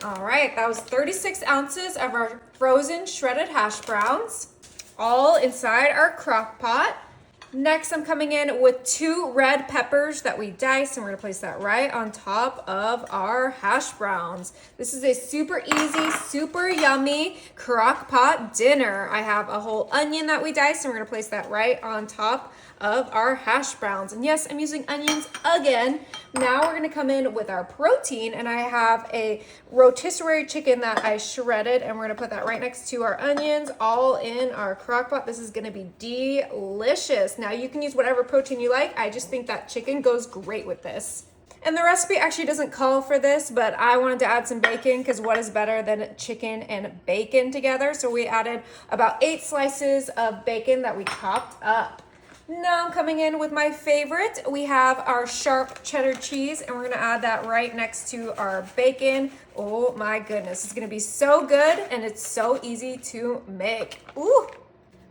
All right, that was 36 ounces of our frozen shredded hash browns, all inside our crock pot. Next, I'm coming in with 2 red peppers that we diced, and we're gonna place that right on top of our hash browns. This is a super easy, super yummy crock pot dinner. I have a whole onion that we diced, and we're gonna place that right on top of our hash browns. And yes, I'm using onions again. Now we're gonna come in with our protein, and I have a rotisserie chicken that I shredded, and we're gonna put that right next to our onions, all in our crock pot. This is gonna be delicious. Now you can use whatever protein you like. I just think that chicken goes great with this. And the recipe actually doesn't call for this, but I wanted to add some bacon because what is better than chicken and bacon together? So we added about 8 slices of bacon that we chopped up. Now I'm coming in with my favorite. We have our sharp cheddar cheese, and we're gonna add that right next to our bacon. Oh my goodness, it's gonna be so good, and it's so easy to make. Ooh.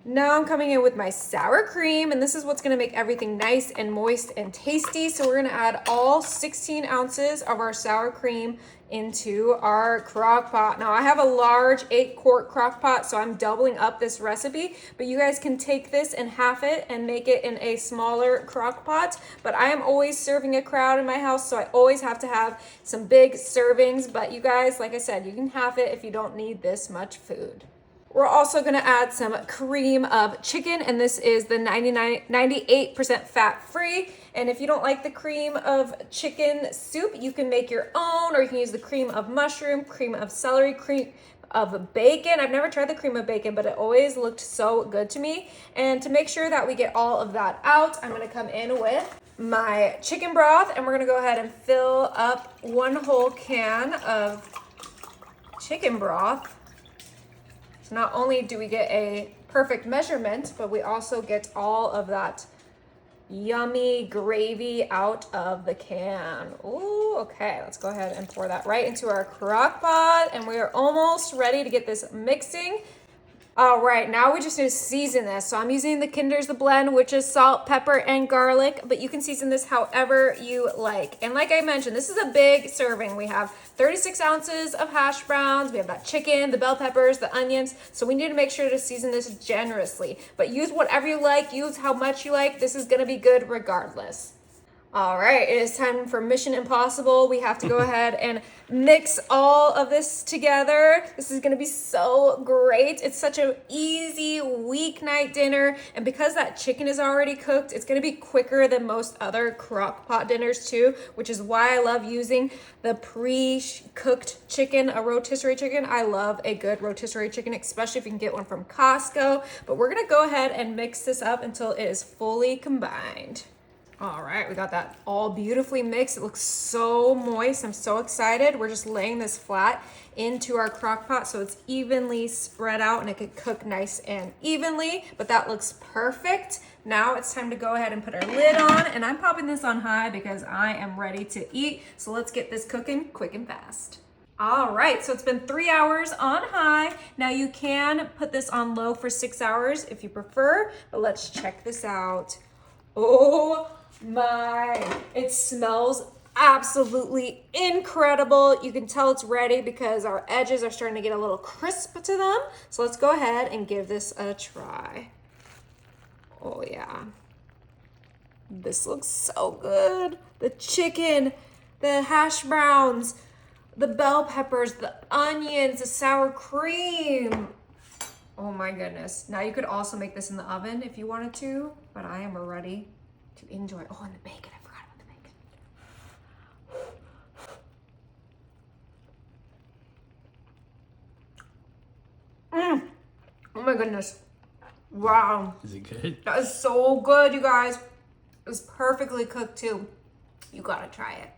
Now I'm coming in with my sour cream, and this is what's gonna make everything nice and moist and tasty. So we're gonna add all 16 ounces of our sour cream into our crock pot. Now I have a large 8-quart crock pot, so I'm doubling up this recipe, but you guys can take this and half it and make it in a smaller crock pot. But I am always serving a crowd in my house, so I always have to have some big servings. But you guys, like I said, you can half it if you don't need this much food. We're also gonna add some cream of chicken, and this is the 98% fat-free. And if you don't like the cream of chicken soup, you can make your own, or you can use the cream of mushroom, cream of celery, cream of bacon. I've never tried the cream of bacon, but it always looked so good to me. And to make sure that we get all of that out, I'm gonna come in with my chicken broth, and we're gonna go ahead and fill up 1 whole can of chicken broth. Not only do we get a perfect measurement, but we also get all of that yummy gravy out of the can. Ooh, okay, let's go ahead and pour that right into our crock pot, and we are almost ready to get this mixing. All right, now we just need to season this. So I'm using the Kinder's The Blend, which is salt, pepper, and garlic, but you can season this however you like. And like I mentioned, this is a big serving. We have 36 ounces of hash browns. We have that chicken, the bell peppers, the onions. So we need to make sure to season this generously. But use whatever you like, use how much you like. This is gonna be good regardless. All right, it is time for Mission Impossible. We have to go ahead and mix all of this together. This is gonna be so great. It's such an easy weeknight dinner. And because that chicken is already cooked, it's gonna be quicker than most other crock pot dinners too, which is why I love using the pre-cooked chicken, a rotisserie chicken. I love a good rotisserie chicken, especially if you can get one from Costco. But we're gonna go ahead and mix this up until it is fully combined. All right, we got that all beautifully mixed. It looks so moist. I'm so excited. We're just laying this flat into our crock pot so it's evenly spread out and it could cook nice and evenly, but that looks perfect. Now it's time to go ahead and put our lid on, and I'm popping this on high because I am ready to eat. So let's get this cooking quick and fast. All right, so it's been 3 hours on high. Now you can put this on low for 6 hours if you prefer, but let's check this out. Oh my, it smells absolutely incredible. You can tell it's ready because our edges are starting to get a little crisp to them. So let's go ahead and give this a try. Oh yeah, this looks so good. The chicken, the hash browns, the bell peppers, the onions, the sour cream. Oh my goodness. Now you could also make this in the oven if you wanted to, but I am ready to enjoy. Oh, and the bacon, I forgot about the bacon. Oh my goodness. Wow. Is it good? That is so good, you guys. It was perfectly cooked too. You gotta try it.